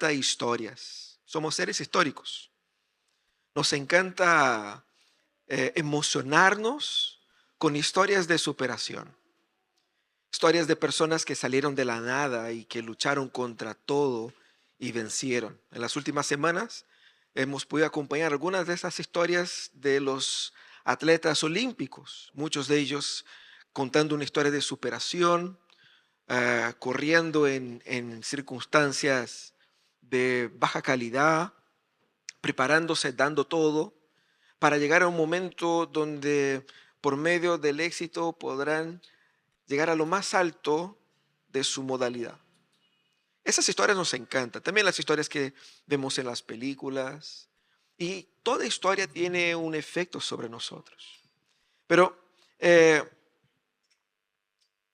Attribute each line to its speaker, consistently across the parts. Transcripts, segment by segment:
Speaker 1: encanta historias. Somos seres históricos. Nos encanta emocionarnos con historias de superación. Historias de personas que salieron de la nada y que lucharon contra todo y vencieron. En las últimas semanas hemos podido acompañar algunas de esas historias de los atletas olímpicos, muchos de ellos contando una historia de superación, corriendo en circunstancias de baja calidad, preparándose, dando todo, para llegar a un momento donde por medio del éxito podrán llegar a lo más alto de su modalidad. Esas historias nos encantan, también las historias que vemos en las películas, y toda historia tiene un efecto sobre nosotros. Pero eh,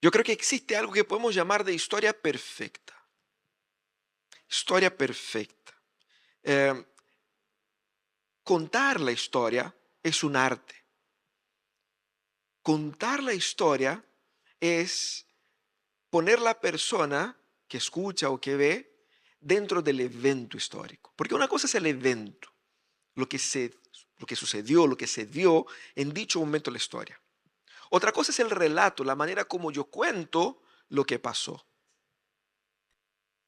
Speaker 1: yo creo que existe algo que podemos llamar de historia perfecta. Historia perfecta. Eh, Contar la historia es un arte. Contar la historia es poner la persona que escucha o que ve dentro del evento histórico. Porque una cosa es el evento, lo que sucedió, lo que se dio en dicho momento de la historia. Otra cosa es el relato, la manera como yo cuento lo que pasó.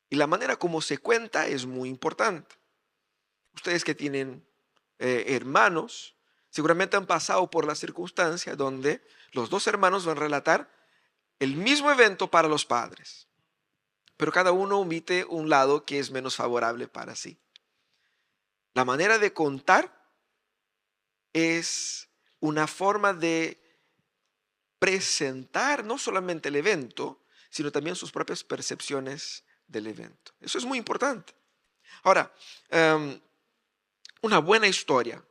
Speaker 1: Y la manera como se cuenta es muy importante. Ustedes que tienen hermanos, seguramente han pasado por la circunstancia donde los dos hermanos van a relatar el mismo evento para los padres, pero cada uno omite un lado que es menos favorable para sí. La manera de contar es una forma de presentar no solamente el evento, sino también sus propias percepciones del evento. Eso es muy importante. Ahora, una buena historia,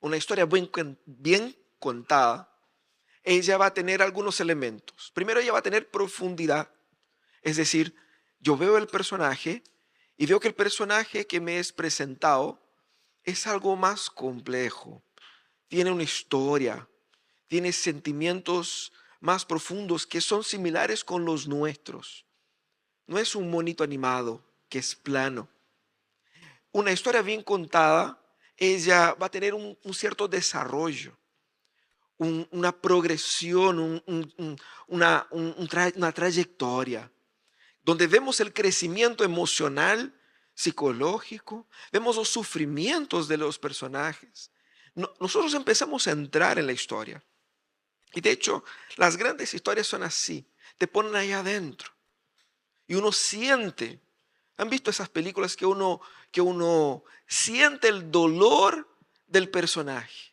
Speaker 1: una historia bien contada, ella va a tener algunos elementos. Primero, ella va a tener profundidad. Es decir, yo veo el personaje y veo que el personaje que me es presentado es algo más complejo. Tiene una historia, tiene sentimientos más profundos que son similares con los nuestros. No es un monito animado que es plano. Una historia bien contada, ella va a tener un cierto desarrollo, una progresión, una trayectoria, donde vemos el crecimiento emocional, psicológico, vemos los sufrimientos de los personajes. Nosotros empezamos a entrar en la historia. Y de hecho, las grandes historias son así, te ponen ahí adentro. Y uno siente, ¿han visto esas películas que uno siente el dolor del personaje?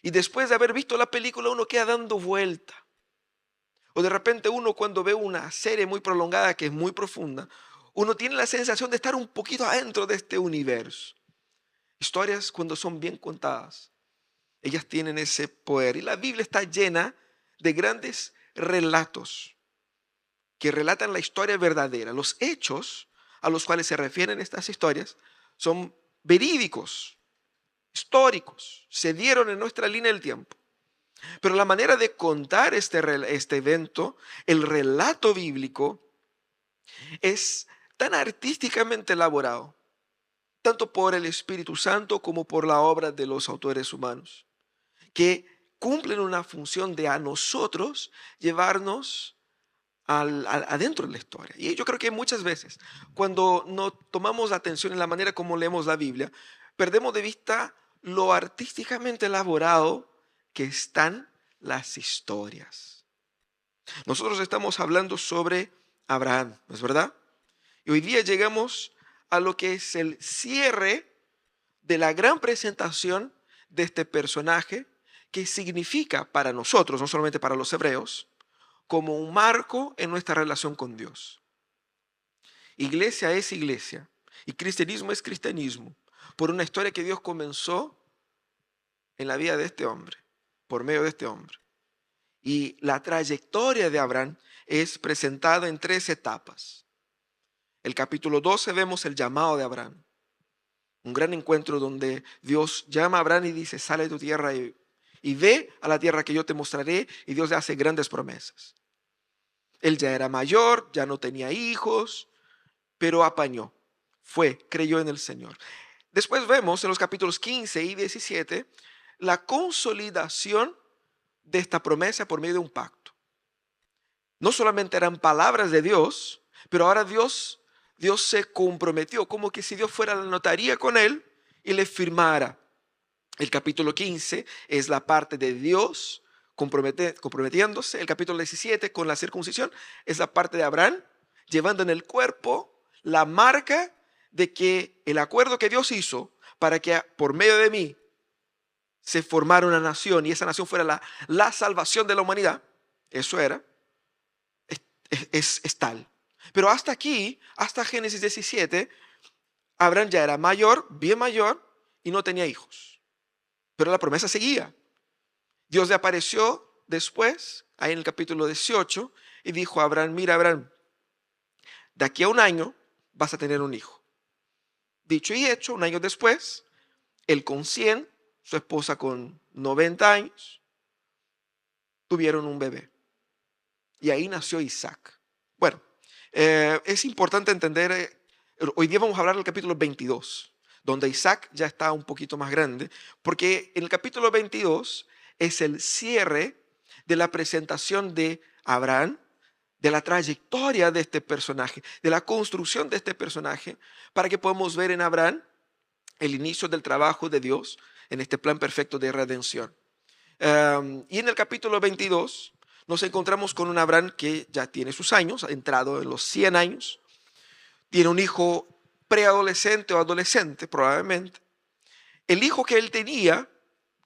Speaker 1: Y después de haber visto la película uno queda dando vuelta. O de repente uno cuando ve una serie muy prolongada que es muy profunda, uno tiene la sensación de estar un poquito adentro de este universo. Historias cuando son bien contadas, ellas tienen ese poder. Y la Biblia está llena de grandes relatos que relatan la historia verdadera. Los hechos a los cuales se refieren estas historias son verídicos, históricos, se dieron en nuestra línea del tiempo. Pero la manera de contar este evento, el relato bíblico, es tan artísticamente elaborado, tanto por el Espíritu Santo como por la obra de los autores humanos, que cumplen una función de a nosotros llevarnos adentro de la historia. Y yo creo que muchas veces, cuando no tomamos atención en la manera como leemos la Biblia, perdemos de vista lo artísticamente elaborado que están las historias. Nosotros estamos hablando sobre Abraham, ¿no es verdad? Y hoy día llegamos a lo que es el cierre de la gran presentación de este personaje que significa para nosotros, no solamente para los hebreos, como un marco en nuestra relación con Dios. Iglesia es iglesia y cristianismo es cristianismo por una historia que Dios comenzó en la vida de este hombre, por medio de este hombre. Y la trayectoria de Abraham es presentada en 3 etapas. El capítulo 12 vemos el llamado de Abraham. Un gran encuentro donde Dios llama a Abraham y dice, sale de tu tierra y ve a la tierra que yo te mostraré, y Dios le hace grandes promesas. Él ya era mayor, ya no tenía hijos, pero apañó. creyó en el Señor. Después vemos en los capítulos 15 y 17 la consolidación de esta promesa por medio de un pacto. No solamente eran palabras de Dios, pero ahora Dios se comprometió, como que si Dios fuera a la notaría con él y le firmara. El capítulo 15 es la parte de Dios comprometiéndose. El capítulo 17 con la circuncisión es la parte de Abraham llevando en el cuerpo la marca de que el acuerdo que Dios hizo para que por medio de mí se formara una nación y esa nación fuera la salvación de la humanidad. Eso era, es tal. Pero hasta aquí, hasta Génesis 17, Abraham ya era mayor, bien mayor, y no tenía hijos. Pero la promesa seguía. Dios le apareció después, ahí en el capítulo 18, y dijo a Abraham: mira, Abraham, de aquí a un año vas a tener un hijo. Dicho y hecho, un año después, él con 100, su esposa con 90 años, tuvieron un bebé. Y ahí nació Isaac. Bueno, es importante entender, hoy día vamos a hablar del capítulo 22, donde Isaac ya está un poquito más grande, porque en el capítulo 22 es el cierre de la presentación de Abraham, de la trayectoria de este personaje, de la construcción de este personaje, para que podamos ver en Abraham el inicio del trabajo de Dios en este plan perfecto de redención. Y en el capítulo 22 nos encontramos con un Abraham que ya tiene sus años, ha entrado en los 100 años, tiene un hijo preadolescente o adolescente probablemente. El hijo que él tenía,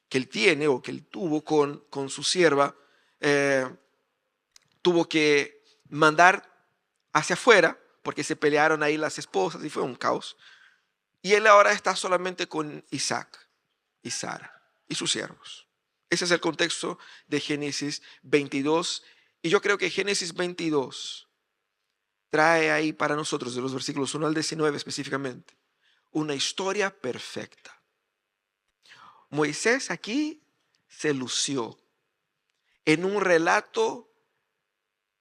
Speaker 1: que él tiene o que él tuvo con su sierva, tuvo que mandar hacia afuera porque se pelearon ahí las esposas y fue un caos. Y él ahora está solamente con Isaac y Sara y sus siervos. Ese es el contexto de Génesis 22. Y yo creo que Génesis 22 trae ahí para nosotros, de los versículos 1 al 19 específicamente, una historia perfecta. Moisés aquí se lució en un relato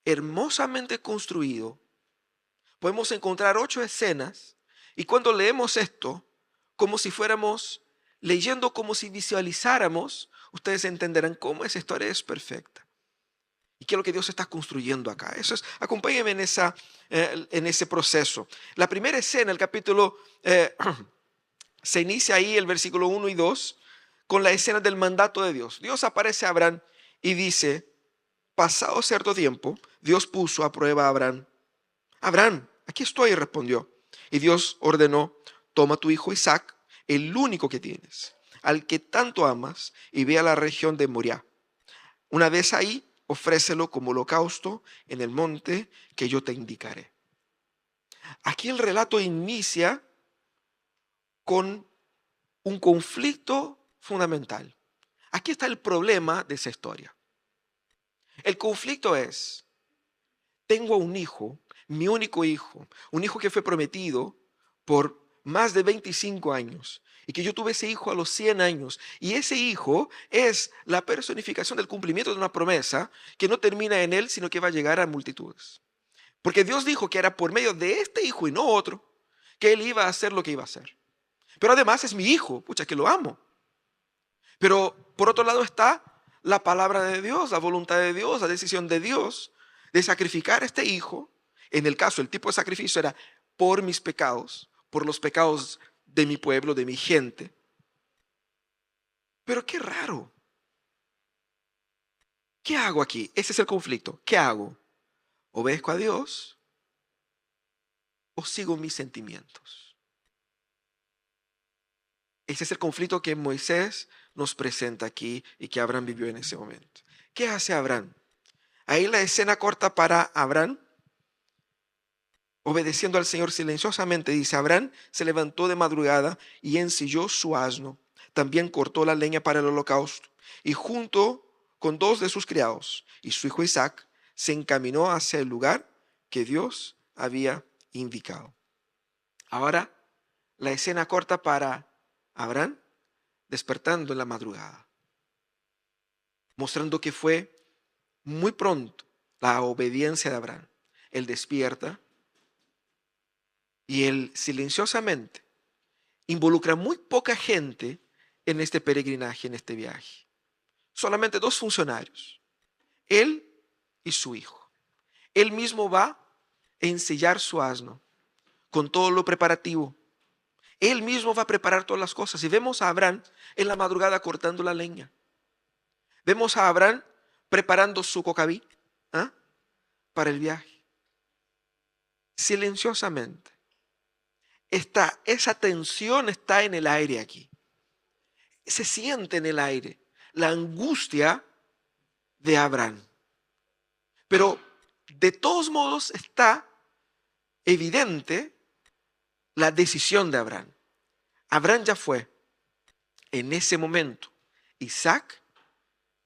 Speaker 1: hermosamente construido. Podemos encontrar 8 escenas y cuando leemos esto, como si fuéramos leyendo, como si visualizáramos, ustedes entenderán cómo esa historia es perfecta. ¿Y qué es lo que Dios está construyendo acá? Eso es, acompáñenme en ese proceso. La primera escena, el capítulo, se inicia ahí el versículo 1 y 2 con la escena del mandato de Dios. Dios aparece a Abraham y dice: pasado cierto tiempo, Dios puso a prueba a Abraham. Abraham, aquí estoy, respondió. Y Dios ordenó: toma tu hijo Isaac, el único que tienes, al que tanto amas, y ve a la región de Moriah. Una vez ahí, ofrécelo como holocausto en el monte que yo te indicaré. Aquí el relato inicia con un conflicto fundamental. Aquí está el problema de esa historia. El conflicto es: tengo un hijo, mi único hijo, un hijo que fue prometido por más de 25 años y que yo tuve ese hijo a los 100 años. Y ese hijo es la personificación del cumplimiento de una promesa que no termina en él, sino que va a llegar a multitudes. Porque Dios dijo que era por medio de este hijo y no otro, que él iba a hacer lo que iba a hacer. Pero además es mi hijo, pucha, que lo amo. Pero por otro lado está la palabra de Dios, la voluntad de Dios, la decisión de Dios de sacrificar a este hijo. En el caso, el tipo de sacrificio era por mis pecados, por los pecados de mi pueblo, de mi gente. Pero qué raro. ¿Qué hago aquí? Ese es el conflicto. ¿Qué hago? ¿Obedezco a Dios o sigo mis sentimientos? Ese es el conflicto que Moisés nos presenta aquí y que Abraham vivió en ese momento. ¿Qué hace Abraham? Ahí la escena corta para Abraham, obedeciendo al Señor silenciosamente. Dice: Abraham se levantó de madrugada y ensilló su asno. También cortó la leña para el holocausto y junto con 2 de sus criados y su hijo Isaac se encaminó hacia el lugar que Dios había indicado. Ahora la escena corta para Abraham despertando en la madrugada, mostrando que fue muy pronto la obediencia de Abraham. Él despierta, Y él silenciosamente involucra muy poca gente en este peregrinaje, en este viaje. Solamente dos funcionarios, él y su hijo. Él mismo va a ensillar su asno con todo lo preparativo. Él mismo va a preparar todas las cosas. Y vemos a Abraham en la madrugada cortando la leña. Vemos a Abraham preparando su cocaví, ¿ah?, para el viaje. Silenciosamente. Esa tensión está en el aire aquí. Se siente en el aire la angustia de Abraham. Pero de todos modos está evidente la decisión de Abraham. Abraham ya fue. En ese momento, Isaac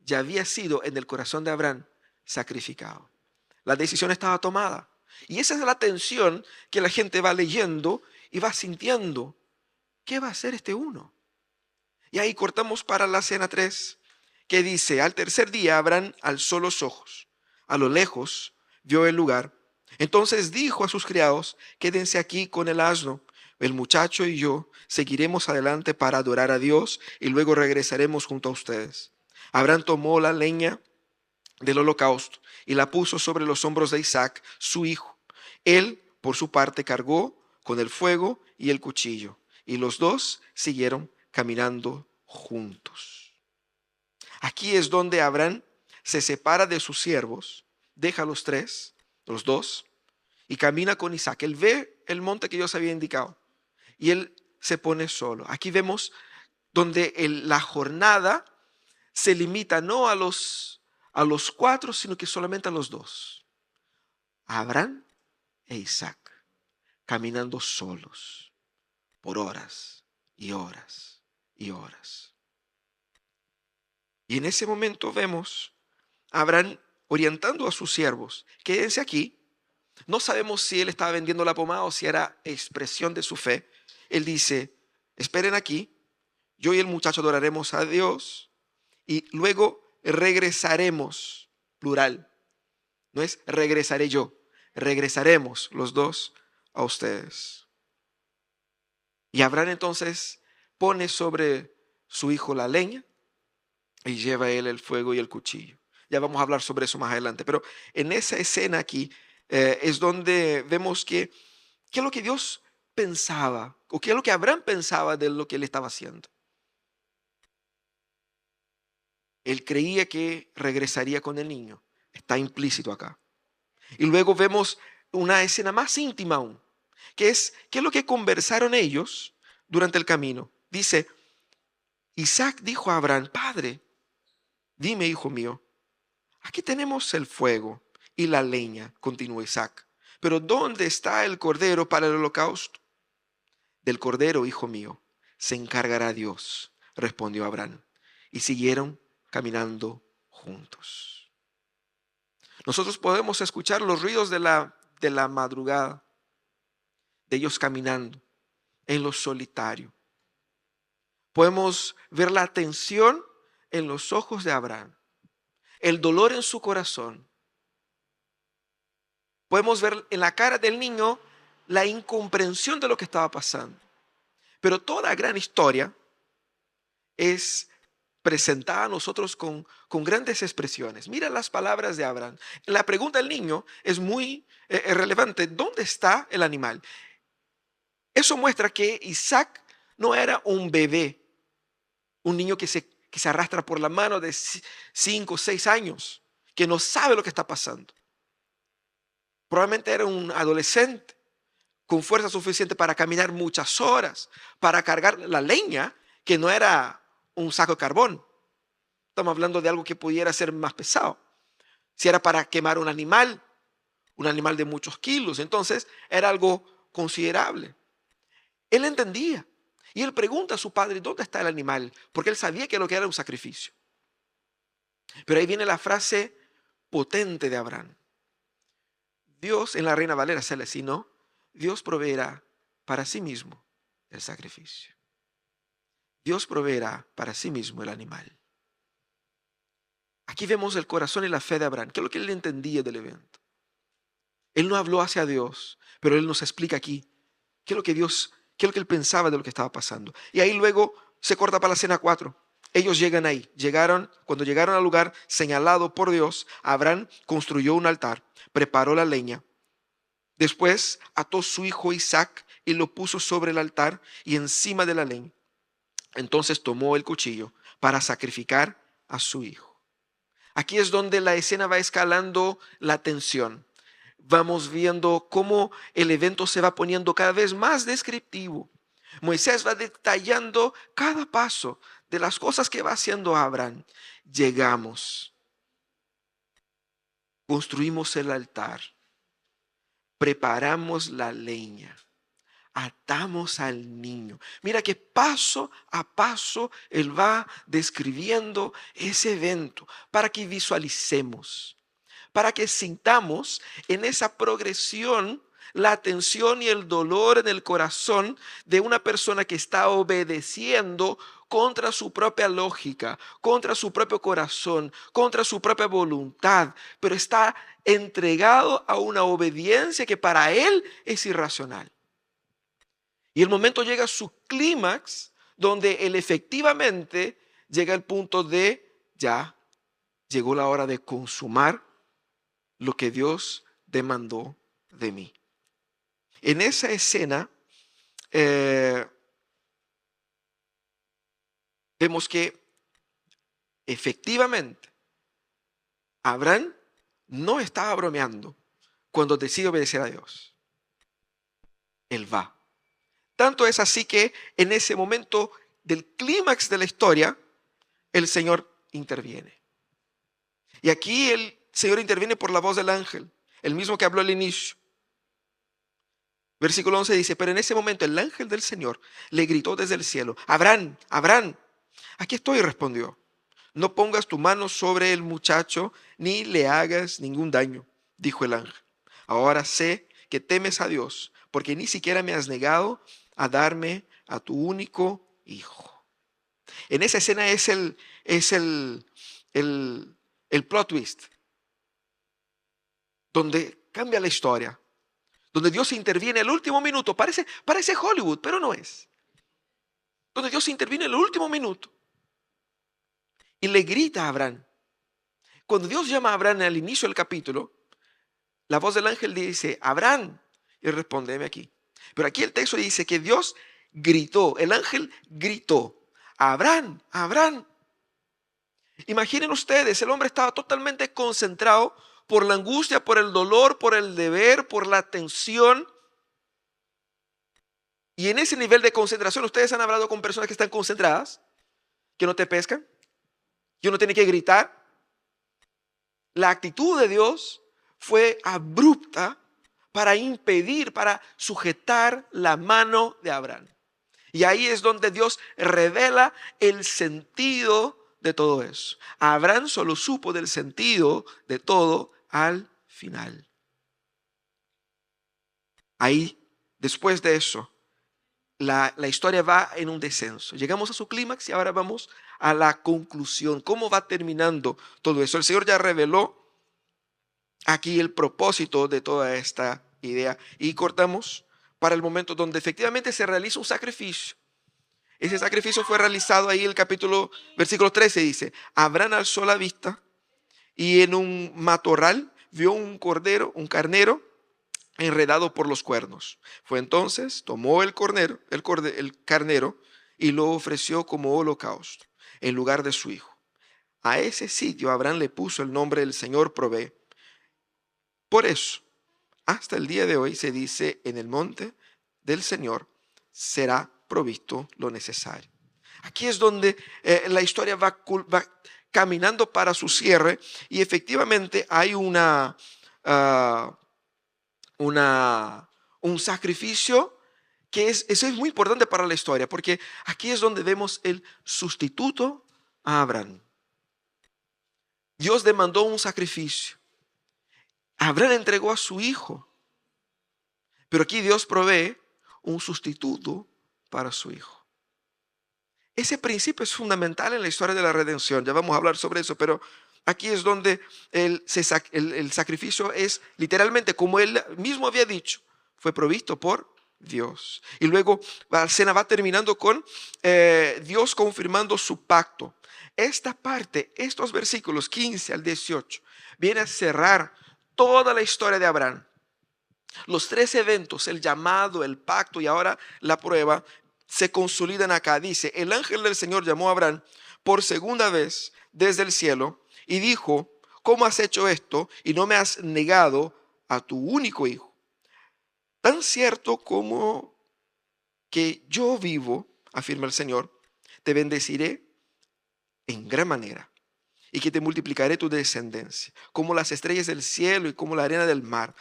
Speaker 1: ya había sido en el corazón de Abraham sacrificado. La decisión estaba tomada. Y esa es la tensión que la gente va leyendo y va sintiendo. ¿Qué va a hacer este uno? Y ahí cortamos para la escena 3, que dice: al tercer día Abraham alzó los ojos. A lo lejos vio el lugar. Entonces dijo a sus criados: quédense aquí con el asno. El muchacho y yo seguiremos adelante para adorar a Dios y luego regresaremos junto a ustedes. Abraham tomó la leña del holocausto y la puso sobre los hombros de Isaac, su hijo. Él, por su parte, cargó con el fuego y el cuchillo, y los dos siguieron caminando juntos. Aquí es donde Abraham se separa de sus siervos, deja a los tres, los dos, y camina con Isaac. Él ve el monte que Dios había indicado y él se pone solo. Aquí vemos donde la jornada se limita no a los cuatro, sino que solamente a los dos, a Abraham e Isaac, caminando solos por horas y horas y horas. Y en ese momento vemos a Abraham orientando a sus siervos: quédense aquí. No sabemos si él estaba vendiendo la pomada o si era expresión de su fe. Él dice: esperen aquí, yo y el muchacho adoraremos a Dios y luego regresaremos, plural. No es regresaré yo, regresaremos los dos a ustedes. Y Abraham entonces pone sobre su hijo la leña y lleva él el fuego y el cuchillo. Ya vamos a hablar sobre eso más adelante. Pero en esa escena aquí es donde vemos qué es lo que Dios pensaba, o qué es lo que Abraham pensaba de lo que él estaba haciendo. Él creía que regresaría con el niño. Está implícito acá. Y luego vemos una escena más íntima aún, que es qué es lo que conversaron ellos durante el camino. Dice: Isaac dijo a Abraham: Padre, dime, hijo mío, aquí tenemos el fuego y la leña, continuó Isaac, pero ¿dónde está el cordero para el holocausto? Del cordero, hijo mío, se encargará Dios, respondió Abraham. Y siguieron caminando juntos. Nosotros podemos escuchar los ruidos de la madrugada, de ellos caminando en lo solitario. Podemos ver la tensión en los ojos de Abraham, el dolor en su corazón. Podemos ver en la cara del niño la incomprensión de lo que estaba pasando. Pero toda gran historia es presentada a nosotros con grandes expresiones. Mira las palabras de Abraham. La pregunta del niño es muy relevante. ¿Dónde está el animal? Eso muestra que Isaac no era un bebé, un niño que se arrastra por la mano de 5 o 6 años, que no sabe lo que está pasando. Probablemente era un adolescente con fuerza suficiente para caminar muchas horas, para cargar la leña, que no era un saco de carbón. Estamos hablando de algo que pudiera ser más pesado. Si era para quemar un animal de muchos kilos, entonces era algo considerable. Él entendía. Y él pregunta a su padre: ¿dónde está el animal? Porque él sabía que lo que era un sacrificio. Pero ahí viene la frase potente de Abraham. Dios, en la Reina Valera se le asignó: Dios proveerá para sí mismo el sacrificio. Dios proveerá para sí mismo el animal. Aquí vemos el corazón y la fe de Abraham, que es lo que él entendía del evento. Él no habló hacia Dios, pero él nos explica aquí: qué es lo que Dios, qué es lo que él pensaba de lo que estaba pasando. Y ahí luego se corta para la escena 4. Ellos llegan ahí, cuando llegaron al lugar señalado por Dios, Abraham construyó un altar, preparó la leña. Después ató su hijo Isaac y lo puso sobre el altar y encima de la leña. Entonces tomó el cuchillo para sacrificar a su hijo. Aquí es donde la escena va escalando la tensión. Vamos viendo cómo el evento se va poniendo cada vez más descriptivo. Moisés va detallando cada paso de las cosas que va haciendo Abraham. Llegamos, construimos el altar, preparamos la leña, atamos al niño. Mira que paso a paso él va describiendo ese evento para que visualicemos, para que sintamos en esa progresión la tensión y el dolor en el corazón de una persona que está obedeciendo contra su propia lógica, contra su propio corazón, contra su propia voluntad, pero está entregado a una obediencia que para él es irracional. Y el momento llega a su clímax, donde él efectivamente llega al punto de ya llegó la hora de consumar lo que Dios demandó de mí. En esa escena vemos que efectivamente Abraham no estaba bromeando cuando decide obedecer a Dios. Él va. Tanto es así que en ese momento del clímax de la historia, el Señor interviene. Y aquí el Señor interviene por la voz del ángel, el mismo que habló al inicio. Versículo 11 dice, pero en ese momento el ángel del Señor le gritó desde el cielo, Abraham, Abraham, aquí estoy, respondió. No pongas tu mano sobre el muchacho ni le hagas ningún daño, dijo el ángel. Ahora sé que temes a Dios, porque ni siquiera me has negado a darme a tu único hijo. En esa escena es el plot twist, donde cambia la historia, donde Dios interviene al último minuto. Parece Hollywood, pero no es. Donde Dios interviene en el último minuto y le grita a Abraham. Cuando Dios llama a Abraham al inicio del capítulo, la voz del ángel dice, Abraham, y él responde, heme aquí. Pero aquí el texto dice que Dios gritó, el ángel gritó, Abraham, Abraham. Imaginen ustedes, el hombre estaba totalmente concentrado por la angustia, por el dolor, por el deber, por la tensión. Y en ese nivel de concentración, ustedes han hablado con personas que están concentradas, que no te pescan, que uno tiene que gritar. La actitud de Dios fue abrupta para impedir, para sujetar la mano de Abraham. Y ahí es donde Dios revela el sentido de todo eso. Abraham solo supo del sentido de todo al final. Ahí, después de eso, la historia va en un descenso. Llegamos a su clímax y ahora vamos a la conclusión. ¿Cómo va terminando todo eso? El Señor ya reveló aquí el propósito de toda esta idea. Y cortamos para el momento donde efectivamente se realiza un sacrificio. Ese sacrificio fue realizado ahí el versículo 13 dice, Abraham alzó la vista y en un matorral vio un carnero enredado por los cuernos. Fue entonces, tomó el carnero y lo ofreció como holocausto en lugar de su hijo. A ese sitio Abraham le puso el nombre del Señor provee. Por eso, hasta el día de hoy se dice en el monte del Señor será provisto lo necesario. Aquí es donde la historia va caminando para su cierre y efectivamente hay un sacrificio que eso es muy importante para la historia, porque aquí es donde vemos el sustituto a Abraham. Dios demandó un sacrificio. Abraham entregó a su hijo, pero aquí Dios provee un sustituto para su hijo. Ese principio es fundamental en la historia de la redención. Ya vamos a hablar sobre eso, pero aquí es donde el sacrificio es literalmente, como él mismo había dicho, fue provisto por Dios. Y luego la escena va terminando con Dios confirmando su pacto. Esta parte, estos versículos 15 al 18, viene a cerrar toda la historia de Abraham. Los tres eventos, el llamado, el pacto y ahora la prueba, se consolidan acá. Dice, el ángel del Señor llamó a Abraham por segunda vez desde el cielo y dijo, ¿cómo has hecho esto y no me has negado a tu único hijo? Tan cierto como que yo vivo, afirma el Señor, te bendeciré en gran manera y que te multiplicaré tu descendencia, como las estrellas del cielo y como la arena del mar.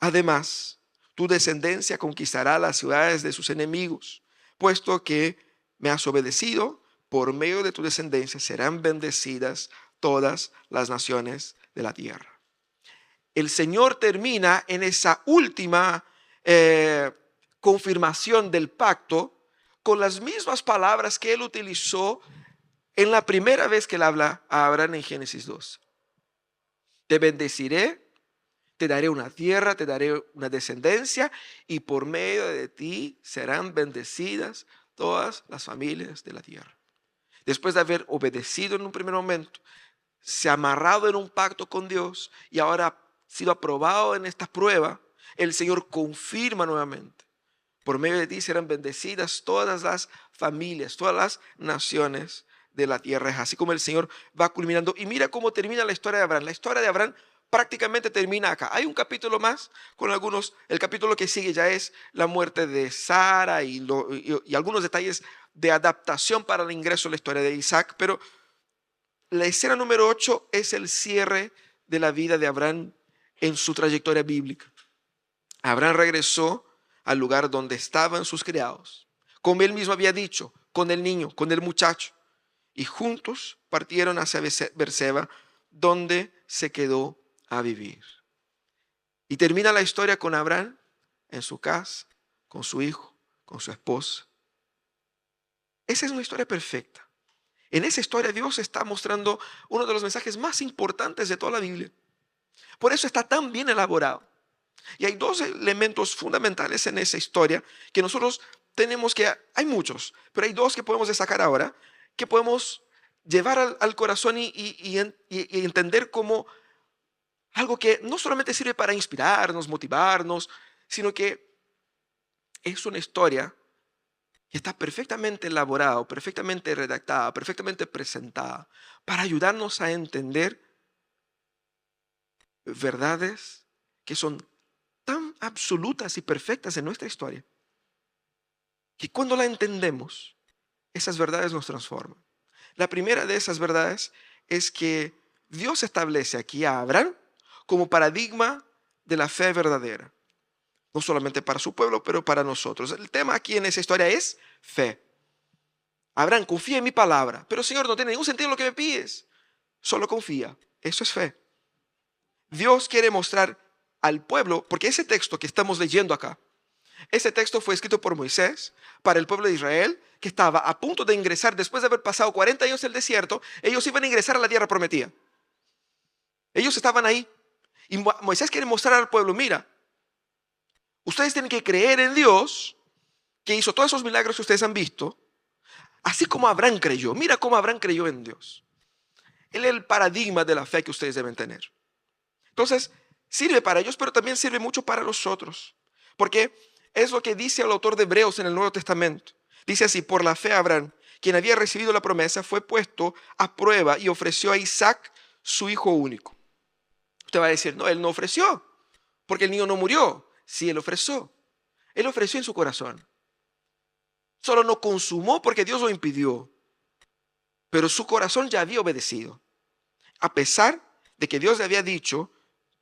Speaker 1: Además, tu descendencia conquistará las ciudades de sus enemigos, puesto que me has obedecido, por medio de tu descendencia serán bendecidas todas las naciones de la tierra. El Señor termina en esa última confirmación del pacto con las mismas palabras que Él utilizó en la primera vez que Él habla a Abraham en Génesis 2. Te bendeciré, te daré una tierra, te daré una descendencia y por medio de ti serán bendecidas todas las familias de la tierra. Después de haber obedecido en un primer momento, se ha amarrado en un pacto con Dios y ahora ha sido aprobado en esta prueba, el Señor confirma nuevamente. Por medio de ti serán bendecidas todas las familias, todas las naciones de la tierra. Es así como el Señor va culminando. Y mira cómo termina la historia de Abraham. La historia de Abraham prácticamente termina acá. Hay un capítulo más con algunos, el capítulo que sigue ya es la muerte de Sara y algunos detalles de adaptación para el ingreso a la historia de Isaac, pero la escena número 8 es el cierre de la vida de Abraham en su trayectoria bíblica. Abraham regresó al lugar donde estaban sus criados, como él mismo había dicho, con el niño, con el muchacho, y juntos partieron hacia Berseba, donde se quedó a vivir. Y termina la historia con Abraham en su casa, con su hijo, con su esposa. Esa es una historia perfecta. En esa historia Dios está mostrando uno de los mensajes más importantes de toda la Biblia. Por eso está tan bien elaborado. Y hay dos elementos fundamentales en esa historia que nosotros tenemos que, hay muchos, pero hay dos que podemos destacar ahora, que podemos llevar al corazón y entender como algo que no solamente sirve para inspirarnos, motivarnos, sino que es una historia que está perfectamente elaborada, perfectamente redactada, perfectamente presentada, para ayudarnos a entender verdades que son tan absolutas y perfectas en nuestra historia, que cuando la entendemos, esas verdades nos transforman. La primera de esas verdades es que Dios establece aquí a Abraham como paradigma de la fe verdadera. No solamente para su pueblo, pero para nosotros. El tema aquí en esa historia es fe. Abraham, confía en mi palabra. Pero Señor, no tiene ningún sentido lo que me pides. Solo confía. Eso es fe. Dios quiere mostrar al pueblo, porque ese texto que estamos leyendo acá, ese texto fue escrito por Moisés para el pueblo de Israel, que estaba a punto de ingresar, después de haber pasado 40 años en el desierto, ellos iban a ingresar a la tierra prometida. Ellos estaban ahí. Y Moisés quiere mostrar al pueblo, mira, ustedes tienen que creer en Dios, que hizo todos esos milagros que ustedes han visto, así como Abraham creyó. Mira cómo Abraham creyó en Dios. Él es el paradigma de la fe que ustedes deben tener. Entonces, sirve para ellos, pero también sirve mucho para nosotros. Porque es lo que dice el autor de Hebreos en el Nuevo Testamento. Dice así, por la fe Abraham, quien había recibido la promesa, fue puesto a prueba y ofreció a Isaac su hijo único. Usted va a decir, no, él no ofreció, porque el niño no murió. Sí, él ofreció. Él ofreció en su corazón. Solo no consumó porque Dios lo impidió. Pero su corazón ya había obedecido. A pesar de que Dios le había dicho,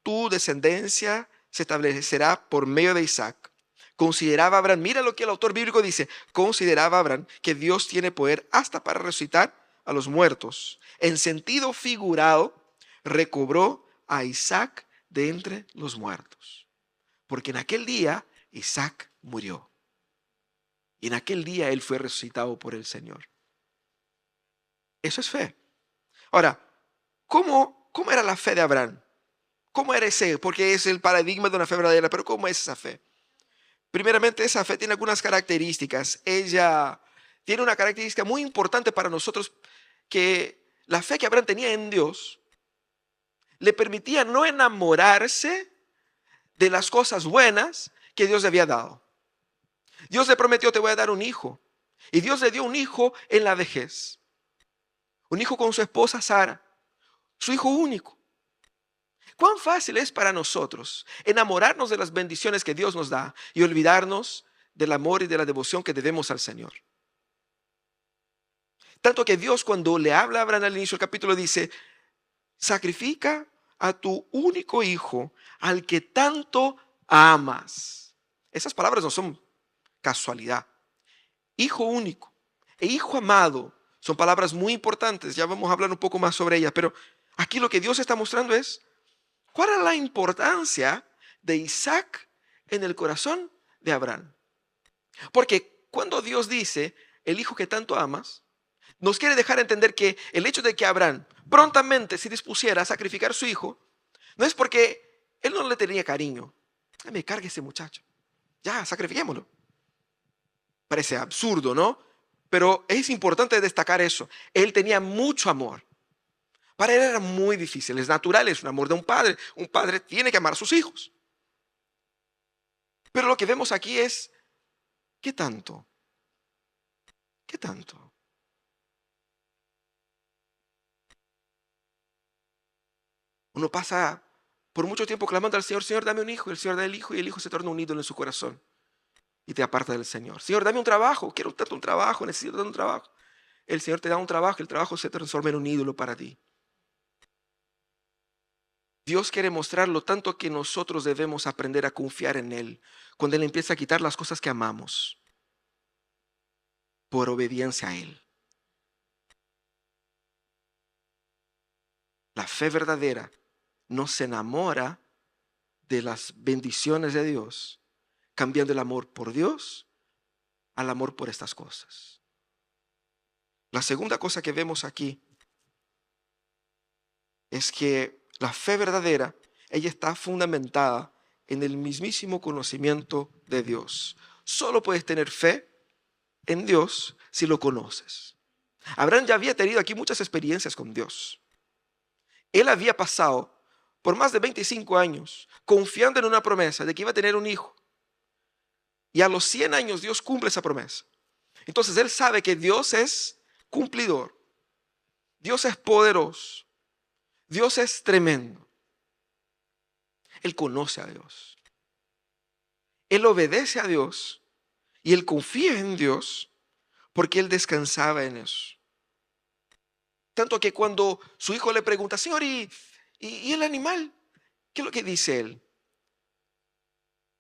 Speaker 1: tu descendencia se establecerá por medio de Isaac. Consideraba Abraham, mira lo que el autor bíblico dice, consideraba Abraham que Dios tiene poder hasta para resucitar a los muertos. En sentido figurado, recobró a Isaac de entre los muertos. Porque en aquel día Isaac murió. Y en aquel día él fue resucitado por el Señor. Eso es fe. Ahora, ¿cómo era la fe de Abraham? ¿Cómo era ese? Porque es el paradigma de una fe verdadera, pero ¿cómo es esa fe? Primeramente, esa fe tiene algunas características. Ella tiene una característica muy importante para nosotros, que la fe que Abraham tenía en Dios le permitía no enamorarse de las cosas buenas que Dios le había dado. Dios le prometió: te voy a dar un hijo. Y Dios le dio un hijo en la vejez. Un hijo con su esposa Sara, su hijo único. ¿Cuán fácil es para nosotros enamorarnos de las bendiciones que Dios nos da y olvidarnos del amor y de la devoción que debemos al Señor? Tanto que Dios, cuando le habla a Abraham al inicio del capítulo, dice: sacrifica a tu único hijo, al que tanto amas. Esas palabras no son casualidad. Hijo único e hijo amado son palabras muy importantes. Ya vamos a hablar un poco más sobre ellas, pero aquí lo que Dios está mostrando es cuál es la importancia de Isaac en el corazón de Abraham. Porque cuando Dios dice el hijo que tanto amas, nos quiere dejar entender que el hecho de que Abraham prontamente se dispusiera a sacrificar a su hijo, no es porque él no le tenía cariño. Ay, me cargue ese muchacho. Ya, sacrifiquémoslo. Parece absurdo, ¿no? Pero es importante destacar eso. Él tenía mucho amor. Para él era muy difícil. Es natural, es un amor de un padre. Un padre tiene que amar a sus hijos. Pero lo que vemos aquí es, ¿qué tanto? ¿Qué tanto? Uno pasa por mucho tiempo clamando al Señor: Señor, dame un hijo. Y el Señor da el hijo, y el hijo se torna un ídolo en su corazón y te aparta del Señor. Señor, dame un trabajo. Quiero tanto un trabajo, necesito tanto un trabajo. El Señor te da un trabajo, el trabajo se transforma en un ídolo para ti. Dios quiere mostrar lo tanto que nosotros debemos aprender a confiar en Él cuando Él empieza a quitar las cosas que amamos por obediencia a Él. La fe verdadera no se enamora de las bendiciones de Dios, cambiando el amor por Dios al amor por estas cosas. La segunda cosa que vemos aquí es que la fe verdadera, ella está fundamentada en el mismísimo conocimiento de Dios. Solo puedes tener fe en Dios si lo conoces. Abraham ya había tenido aquí muchas experiencias con Dios. Él había pasado por más de 25 años confiando en una promesa de que iba a tener un hijo. Y a los 100 años Dios cumple esa promesa. Entonces él sabe que Dios es cumplidor. Dios es poderoso. Dios es tremendo. Él conoce a Dios. Él obedece a Dios y él confía en Dios porque él descansaba en eso. Tanto que cuando su hijo le pregunta: Señor, ¿y el animal? ¿Qué es lo que dice él?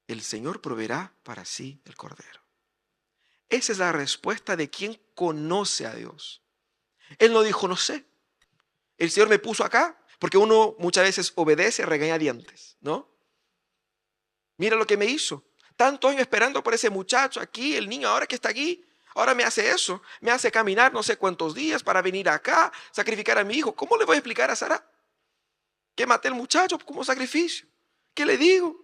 Speaker 1: El Señor proveerá para sí el cordero. Esa es la respuesta de quien conoce a Dios. Él no dijo: no sé. El Señor me puso acá, porque uno muchas veces obedece a regañadientes, ¿no? Mira lo que me hizo. Tanto años esperando por ese muchacho aquí, el niño ahora que está aquí. Ahora me hace eso, me hace caminar no sé cuántos días para venir acá, sacrificar a mi hijo. ¿Cómo le voy a explicar a Sara que maté al muchacho como sacrificio? ¿Qué le digo?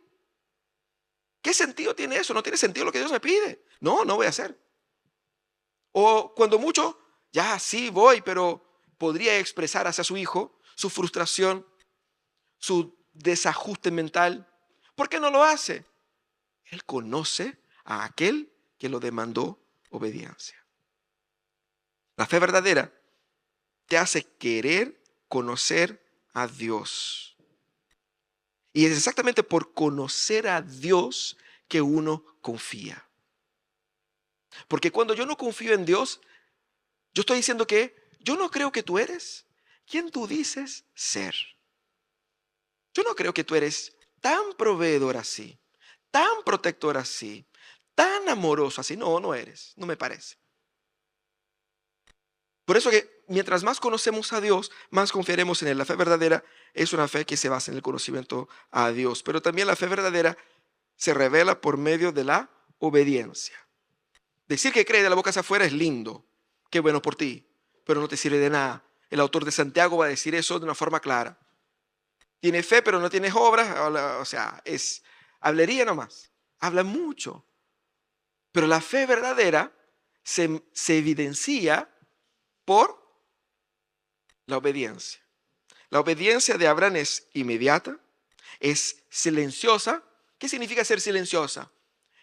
Speaker 1: ¿Qué sentido tiene eso? No tiene sentido lo que Dios me pide. No, no voy a hacer. O cuando mucho, ya sí voy, pero podría expresar hacia su hijo su frustración, su desajuste mental. ¿Por qué no lo hace? Él conoce a aquel que lo demandó obediencia. La fe verdadera te hace querer conocer a Dios. Y es exactamente por conocer a Dios que uno confía. Porque cuando yo no confío en Dios, yo estoy diciendo que yo no creo que tú eres quien tú dices ser. Yo no creo que tú eres tan proveedor así, tan protector así, tan amoroso así. No, no eres, no me parece. Por eso que mientras más conocemos a Dios, más confiaremos en Él. La fe verdadera es una fe que se basa en el conocimiento a Dios. Pero también la fe verdadera se revela por medio de la obediencia. Decir que cree de la boca hacia afuera es lindo. Qué bueno por ti, pero no te sirve de nada. El autor de Santiago va a decir eso de una forma clara. Tienes fe, pero no tienes obras. O sea, es hablería nomás. Habla mucho, Pero la fe verdadera se evidencia por la obediencia. La obediencia de Abraham es inmediata, es silenciosa. ¿Qué significa ser silenciosa?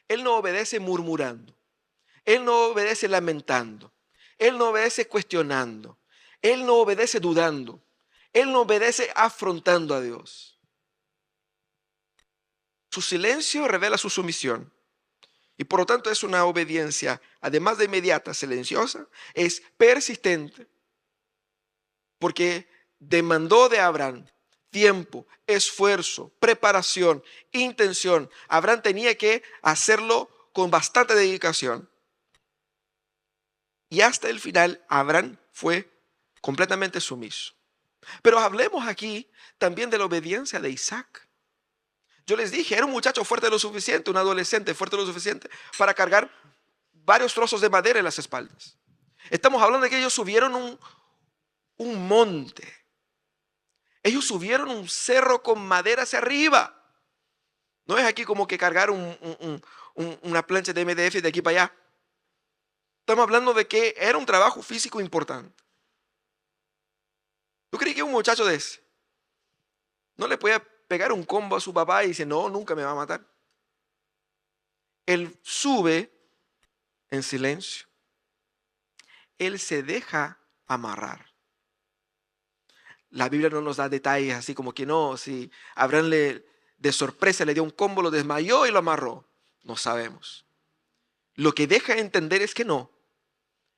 Speaker 1: Él no obedece murmurando, él no obedece lamentando, él no obedece cuestionando, él no obedece dudando, él no obedece afrontando a Dios. Su silencio revela su sumisión y por lo tanto es una obediencia, además de inmediata, silenciosa, es persistente, porque demandó de Abraham tiempo, esfuerzo, preparación, intención. Abraham tenía que hacerlo con bastante dedicación. Y hasta el final, Abraham fue completamente sumiso. Pero hablemos aquí también de la obediencia de Isaac. Yo les dije, era un muchacho fuerte lo suficiente, un adolescente fuerte lo suficiente para cargar varios trozos de madera en las espaldas. Estamos hablando de que ellos subieron un monte. Ellos subieron un cerro con madera hacia arriba. No es aquí como que cargar una plancha de MDF de aquí para allá. Estamos hablando de que era un trabajo físico importante. ¿Tú crees que un muchacho de ese no le podía pegar un combo a su papá y dice, no, nunca me va a matar? Él sube en silencio. Él se deja amarrar. La Biblia no nos da detalles así como que no, si Abraham de sorpresa le dio un combo, lo desmayó y lo amarró. No sabemos. Lo que deja entender es que no.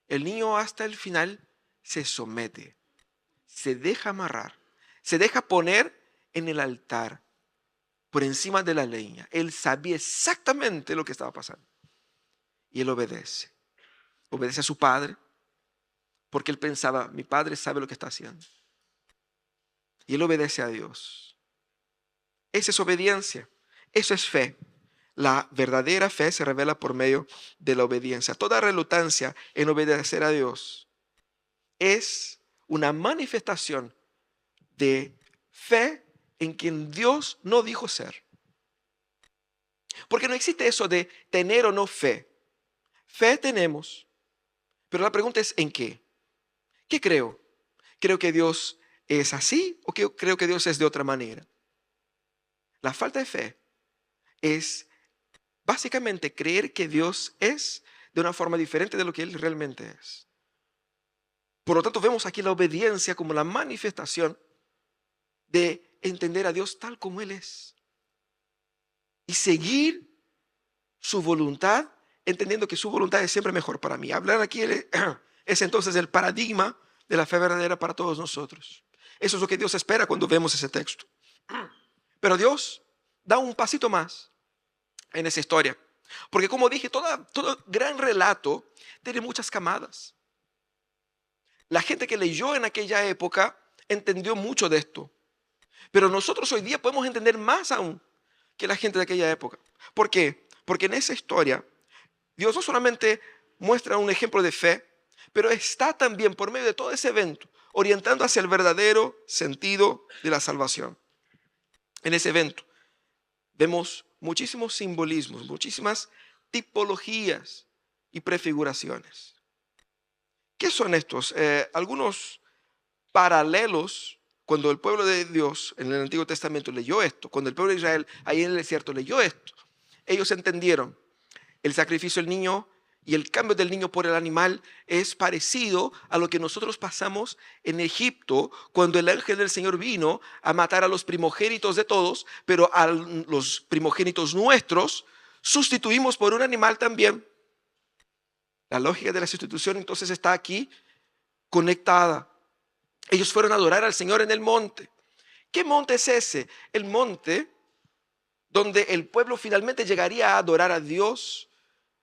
Speaker 1: El niño hasta el final se somete, se deja amarrar, se deja poner en el altar por encima de la leña. Él sabía exactamente lo que estaba pasando y él obedece. Obedece a su padre porque él pensaba, mi padre sabe lo que está haciendo. Y él obedece a Dios. Esa es obediencia. Eso es fe. La verdadera fe se revela por medio de la obediencia. Toda reluctancia en obedecer a Dios es una manifestación de fe en quien Dios no dijo ser. Porque no existe eso de tener o no fe. Fe tenemos, pero la pregunta es ¿en qué? ¿Qué creo? ¿Creo que Dios es así o creo que Dios es de otra manera? La falta de fe es básicamente creer que Dios es de una forma diferente de lo que Él realmente es. Por lo tanto, vemos aquí la obediencia como la manifestación de entender a Dios tal como Él es. Y seguir su voluntad, entendiendo que su voluntad es siempre mejor para mí. Hablar aquí es entonces el paradigma de la fe verdadera para todos nosotros. Eso es lo que Dios espera cuando vemos ese texto. Pero Dios da un pasito más en esa historia. Porque como dije, todo gran relato tiene muchas camadas. La gente que leyó en aquella época entendió mucho de esto. Pero nosotros hoy día podemos entender más aún que la gente de aquella época. ¿Por qué? Porque en esa historia Dios no solamente muestra un ejemplo de fe, pero está también por medio de todo ese evento orientando hacia el verdadero sentido de la salvación. En ese evento vemos muchísimos simbolismos, muchísimas tipologías y prefiguraciones. ¿Qué son estos? Algunos paralelos cuando el pueblo de Dios en el Antiguo Testamento leyó esto, cuando el pueblo de Israel ahí en el desierto leyó esto, ellos entendieron el sacrificio del niño y el cambio del niño por el animal es parecido a lo que nosotros pasamos en Egipto cuando el ángel del Señor vino a matar a los primogénitos de todos, pero a los primogénitos nuestros sustituimos por un animal también. La lógica de la sustitución entonces está aquí conectada. Ellos fueron a adorar al Señor en el monte. ¿Qué monte es ese? El monte donde el pueblo finalmente llegaría a adorar a Dios,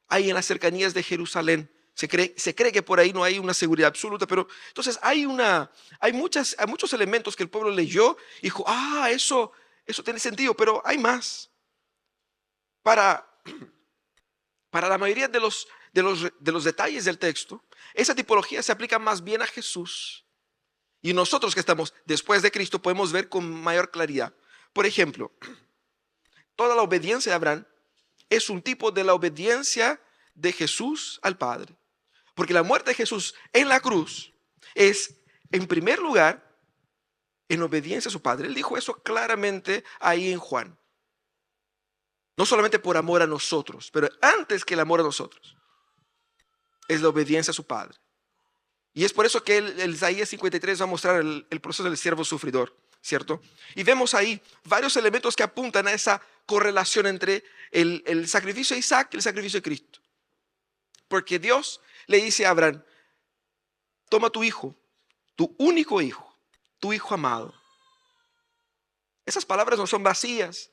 Speaker 1: ahí en las cercanías de Jerusalén. Se cree que por ahí no hay una seguridad absoluta, pero entonces hay muchos elementos que el pueblo leyó y dijo, eso tiene sentido, pero hay más. Para la mayoría de los detalles del texto, esa tipología se aplica más bien a Jesús. Y nosotros que estamos después de Cristo podemos ver con mayor claridad. Por ejemplo, toda la obediencia de Abraham es un tipo de la obediencia de Jesús al Padre. Porque la muerte de Jesús en la cruz es, en primer lugar, en obediencia a su Padre. Él dijo eso claramente ahí en Juan. No solamente por amor a nosotros, pero antes que el amor a nosotros, es la obediencia a su Padre. Y es por eso que el Isaías 53 va a mostrar el proceso del siervo sufridor, ¿cierto? Y vemos ahí varios elementos que apuntan a esa correlación entre el sacrificio de Isaac y el sacrificio de Cristo. Porque Dios le dice a Abraham: toma tu hijo, tu único hijo, tu hijo amado. Esas palabras no son vacías,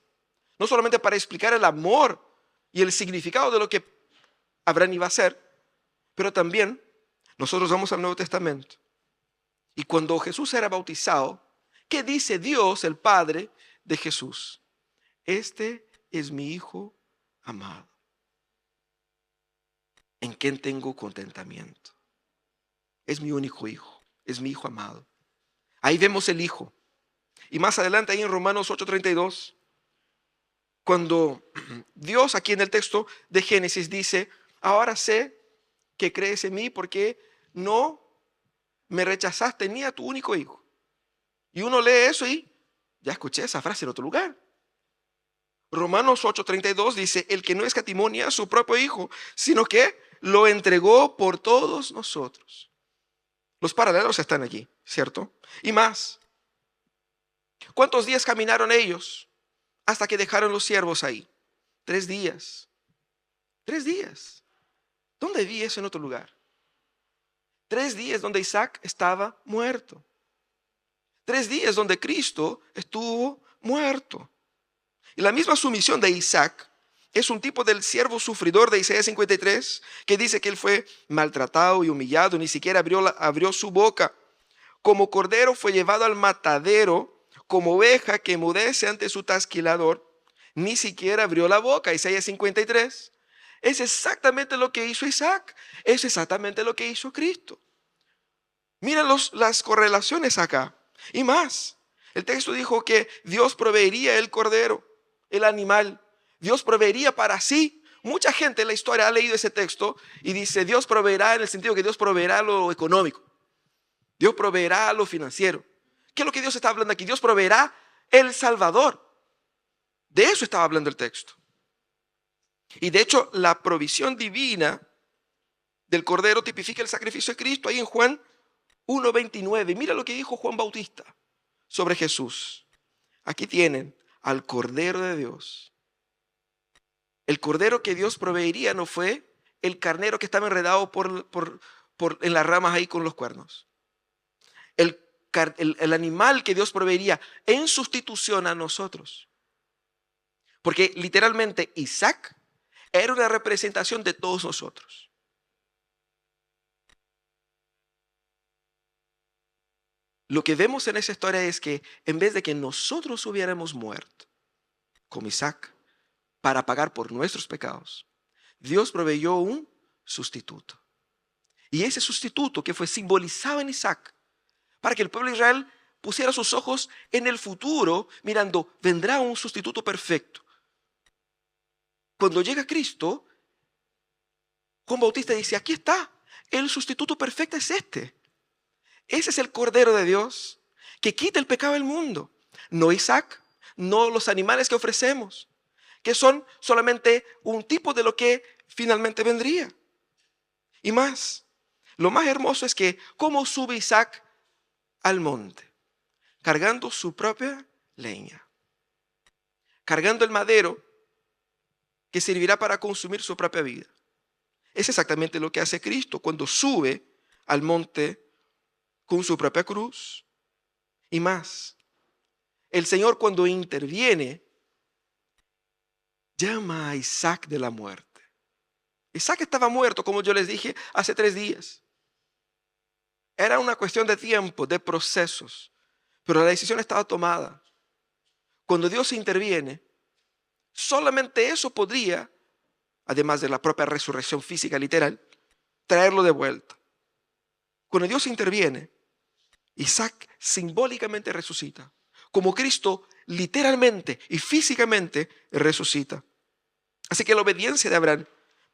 Speaker 1: no solamente para explicar el amor y el significado de lo que Abraham iba a hacer, pero también nosotros vamos al Nuevo Testamento. Y cuando Jesús era bautizado, ¿qué dice Dios, el Padre de Jesús? Este es mi Hijo amado, en quien tengo contentamiento. Es mi único hijo, es mi Hijo amado. Ahí vemos el Hijo. Y más adelante ahí en Romanos 8:32, cuando Dios aquí en el texto de Génesis dice: ahora sé que crees en mí porque no me rechazaste ni a tu único hijo. Y uno lee eso y ya escuché esa frase en otro lugar. Romanos 8:32 dice: el que no escatimó ni a su propio hijo, sino que lo entregó por todos nosotros. Los paralelos están allí, ¿cierto? Y más, ¿cuántos días caminaron ellos hasta que dejaron los siervos ahí? 3 días. 3 días. ¿Dónde vi eso en otro lugar? 3 días donde Isaac estaba muerto. 3 días donde Cristo estuvo muerto. Y la misma sumisión de Isaac es un tipo del siervo sufridor de Isaías 53, que dice que él fue maltratado y humillado, ni siquiera abrió su boca. Como cordero fue llevado al matadero, como oveja que emudece ante su trasquilador, ni siquiera abrió la boca. Isaías 53. Es exactamente lo que hizo Isaac, es exactamente lo que hizo Cristo. Miren las correlaciones acá. Y más, el texto dijo que Dios proveería el cordero, el animal. Dios proveería para sí. Mucha gente en la historia ha leído ese texto y dice: Dios proveerá, en el sentido que Dios proveerá lo económico, Dios proveerá lo financiero. ¿Qué es lo que Dios está hablando aquí? Dios proveerá el Salvador. De eso estaba hablando el texto. Y de hecho, la provisión divina del cordero tipifica el sacrificio de Cristo. Ahí en Juan 1:29, mira lo que dijo Juan Bautista sobre Jesús. Aquí tienen al Cordero de Dios. El cordero que Dios proveería no fue el carnero que estaba enredado en las ramas ahí con los cuernos. El animal que Dios proveería en sustitución a nosotros. Porque literalmente Isaac era una representación de todos nosotros. Lo que vemos en esa historia es que en vez de que nosotros hubiéramos muerto, como Isaac, para pagar por nuestros pecados, Dios proveyó un sustituto. Y ese sustituto que fue simbolizado en Isaac, para que el pueblo de Israel pusiera sus ojos en el futuro, mirando: vendrá un sustituto perfecto. Cuando llega Cristo, Juan Bautista dice: aquí está, el sustituto perfecto es este. Ese es el Cordero de Dios que quita el pecado del mundo. No Isaac, no los animales que ofrecemos, que son solamente un tipo de lo que finalmente vendría. Y más, lo más hermoso es que cómo sube Isaac al monte, cargando su propia leña, cargando el madero que servirá para consumir su propia vida. Es exactamente lo que hace Cristo cuando sube al monte con su propia cruz. Y más, el Señor cuando interviene, llama a Isaac de la muerte. Isaac estaba muerto, como yo les dije, hace 3 días. Era una cuestión de tiempo, de procesos, pero la decisión estaba tomada. Cuando Dios interviene, solamente eso podría, además de la propia resurrección física literal, traerlo de vuelta. Cuando Dios interviene, Isaac simbólicamente resucita, como Cristo literalmente y físicamente resucita. Así que la obediencia de Abraham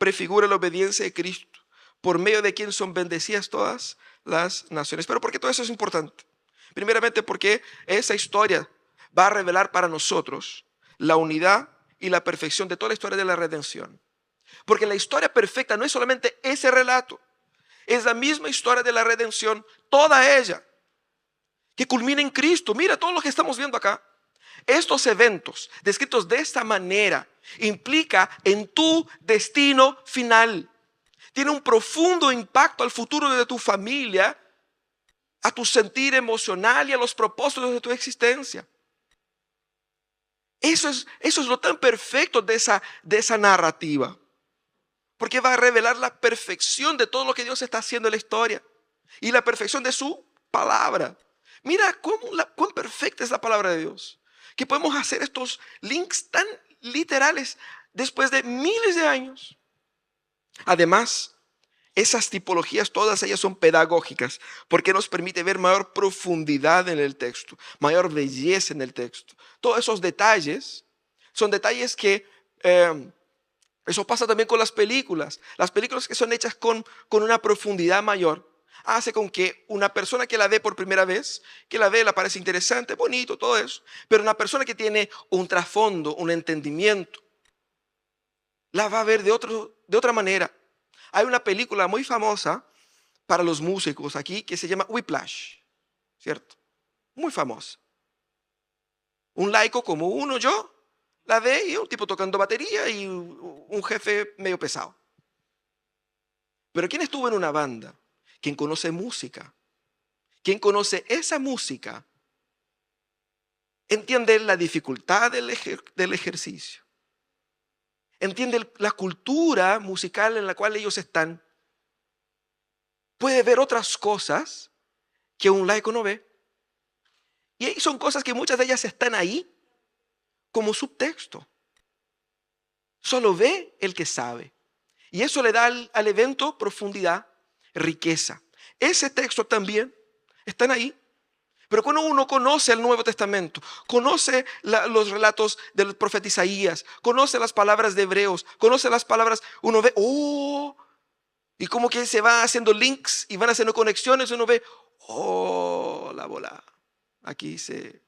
Speaker 1: prefigura la obediencia de Cristo, por medio de quien son bendecidas todas las naciones. Pero ¿por qué todo eso es importante? Primeramente porque esa historia va a revelar para nosotros la unidad y la perfección de toda la historia de la redención. Porque la historia perfecta no es solamente ese relato, es la misma historia de la redención, toda ella, que culmina en Cristo. Mira todo lo que estamos viendo acá. Estos eventos descritos de esta manera implica en tu destino final. Tiene un profundo impacto al futuro de tu familia, a tu sentir emocional y a los propósitos de tu existencia. Eso es lo tan perfecto de esa narrativa. Porque va a revelar la perfección de todo lo que Dios está haciendo en la historia. Y la perfección de su palabra. Mira cuán perfecta es la palabra de Dios. Que podemos hacer estos links tan literales después de miles de años. Además, esas tipologías, todas ellas son pedagógicas, porque nos permite ver mayor profundidad en el texto, mayor belleza en el texto. Todos esos detalles son detalles que, eso pasa también con las películas. Las películas que son hechas con una profundidad mayor, hace con que una persona que la ve por primera vez, que la ve, le parece interesante, bonito, todo eso, pero una persona que tiene un trasfondo, un entendimiento, la va a ver de otra manera. Hay una película muy famosa para los músicos aquí que se llama Whiplash, ¿cierto? Muy famosa. Un laico como uno, yo, la ve y un tipo tocando batería y un jefe medio pesado. Pero ¿quién estuvo en una banda? ¿Quién conoce música? ¿Quién conoce esa música? Entiende la dificultad del ejercicio. Entiende la cultura musical en la cual ellos están. Puede ver otras cosas que un laico no ve. Y ahí son cosas que muchas de ellas están ahí como subtexto. Solo ve el que sabe. Y eso le da al evento profundidad, riqueza. Ese texto también están ahí. Pero cuando uno conoce el Nuevo Testamento, conoce los relatos del profeta Isaías, conoce las palabras de Hebreos, conoce las palabras, uno ve, oh, y como que se va haciendo links y van haciendo conexiones, uno ve, oh, la bola, aquí se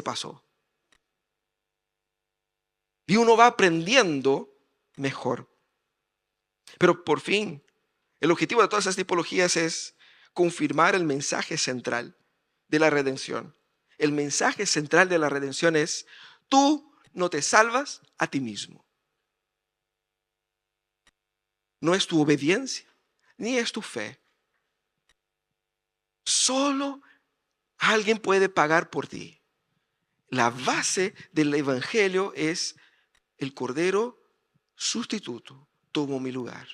Speaker 1: pasó. Y uno va aprendiendo mejor. Pero por fin, el objetivo de todas esas tipologías es confirmar el mensaje central de la redención. El mensaje central de la redención es: tú no te salvas a ti mismo. No es tu obediencia, ni es tu fe. Solo alguien puede pagar por ti. La base del evangelio es: el Cordero sustituto tomó mi lugar.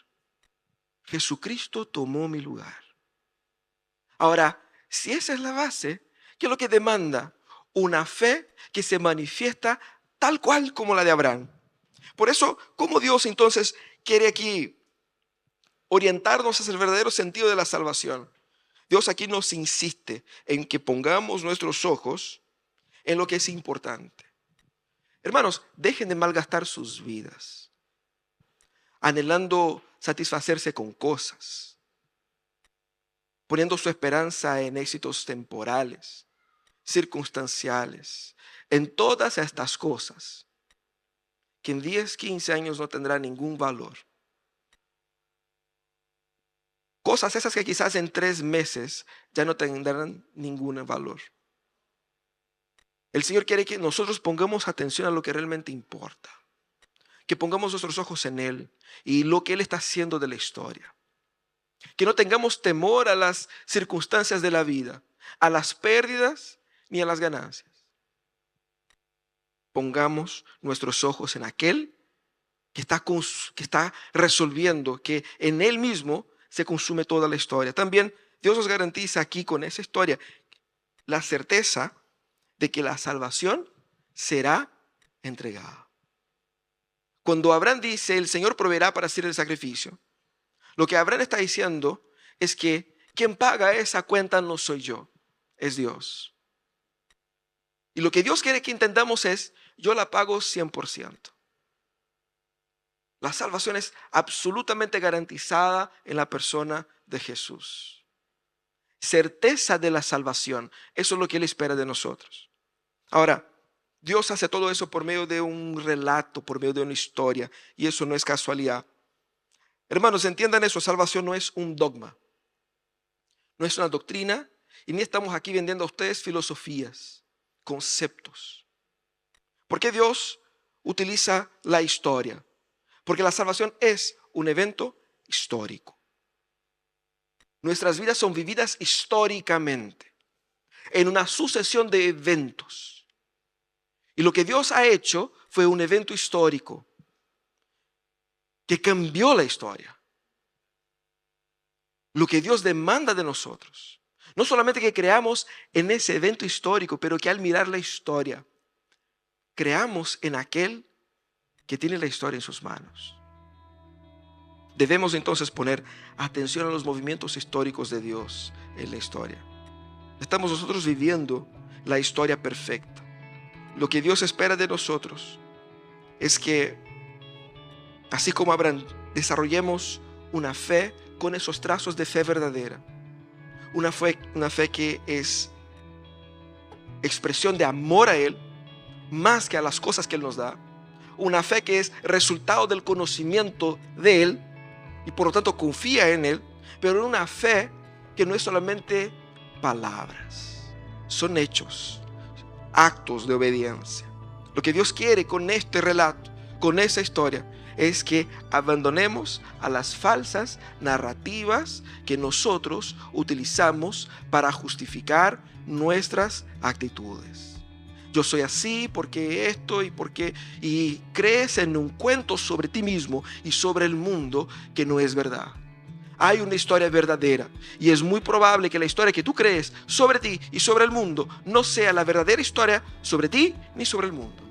Speaker 1: Jesucristo tomó mi lugar. Ahora, si esa es la base, ¿qué es lo que demanda? Una fe que se manifiesta tal cual como la de Abraham. Por eso, ¿cómo Dios entonces quiere aquí orientarnos hacia el verdadero sentido de la salvación? Dios aquí nos insiste en que pongamos nuestros ojos en lo que es importante. Hermanos, dejen de malgastar sus vidas, anhelando satisfacerse con cosas, poniendo su esperanza en éxitos temporales, circunstanciales, en todas estas cosas que en 10, 15 años no tendrán ningún valor. Cosas esas que quizás en 3 meses ya no tendrán ningún valor. El Señor quiere que nosotros pongamos atención a lo que realmente importa, que pongamos nuestros ojos en Él y lo que Él está haciendo de la historia. Que no tengamos temor a las circunstancias de la vida, a las pérdidas ni a las ganancias. Pongamos nuestros ojos en aquel que está resolviendo, que en Él mismo se consume toda la historia. También Dios nos garantiza aquí con esa historia la certeza de que la salvación será entregada. Cuando Abraham dice: el Señor proveerá para hacer el sacrificio, lo que Abraham está diciendo es que quien paga esa cuenta no soy yo, es Dios. Y lo que Dios quiere que entendamos es: yo la pago 100%. La salvación es absolutamente garantizada en la persona de Jesús. Certeza de la salvación. Eso es lo que Él espera de nosotros. Ahora, Dios hace todo eso por medio de un relato, por medio de una historia. Y eso no es casualidad. Hermanos, entiendan eso. Salvación no es un dogma. No es una doctrina. Y ni estamos aquí vendiendo a ustedes filosofías, conceptos. ¿Por qué Dios utiliza la historia? Porque la salvación es un evento histórico. Nuestras vidas son vividas históricamente, en una sucesión de eventos. Y lo que Dios ha hecho fue un evento histórico que cambió la historia. Lo que Dios demanda de nosotros, no solamente que creamos en ese evento histórico, pero que al mirar la historia, creamos en aquel que tiene la historia en sus manos. Debemos entonces poner atención a los movimientos históricos de Dios en la historia. Estamos nosotros viviendo la historia perfecta. Lo que Dios espera de nosotros es que, así como Abraham, desarrollemos una fe con esos trazos de fe verdadera. Una fe que es expresión de amor a Él, más que a las cosas que Él nos da. Una fe que es resultado del conocimiento de Él y por lo tanto confía en Él, pero una fe que no es solamente palabras, son hechos, actos de obediencia. Lo que Dios quiere con este relato, con esa historia, es que abandonemos a las falsas narrativas que nosotros utilizamos para justificar nuestras actitudes. Yo soy así porque esto y crees en un cuento sobre ti mismo y sobre el mundo que no es verdad. Hay una historia verdadera y es muy probable que la historia que tú crees sobre ti y sobre el mundo no sea la verdadera historia sobre ti ni sobre el mundo.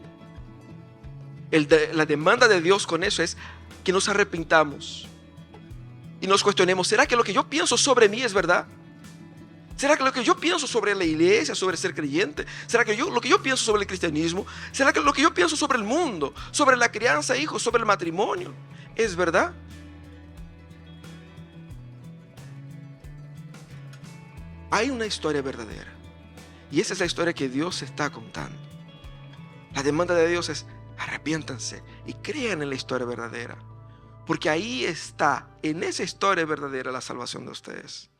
Speaker 1: La demanda de Dios con eso es que nos arrepintamos y nos cuestionemos, ¿será que lo que yo pienso sobre mí es verdad? ¿Será que lo que yo pienso sobre la iglesia, sobre ser creyente? ¿Será que lo que yo pienso sobre el cristianismo? ¿Será que lo que yo pienso sobre el mundo, sobre la crianza de hijos, sobre el matrimonio, es verdad? Hay una historia verdadera y esa es la historia que Dios está contando. La demanda de Dios es arrepiéntanse y crean en la historia verdadera, porque ahí está, en esa historia verdadera, la salvación de ustedes.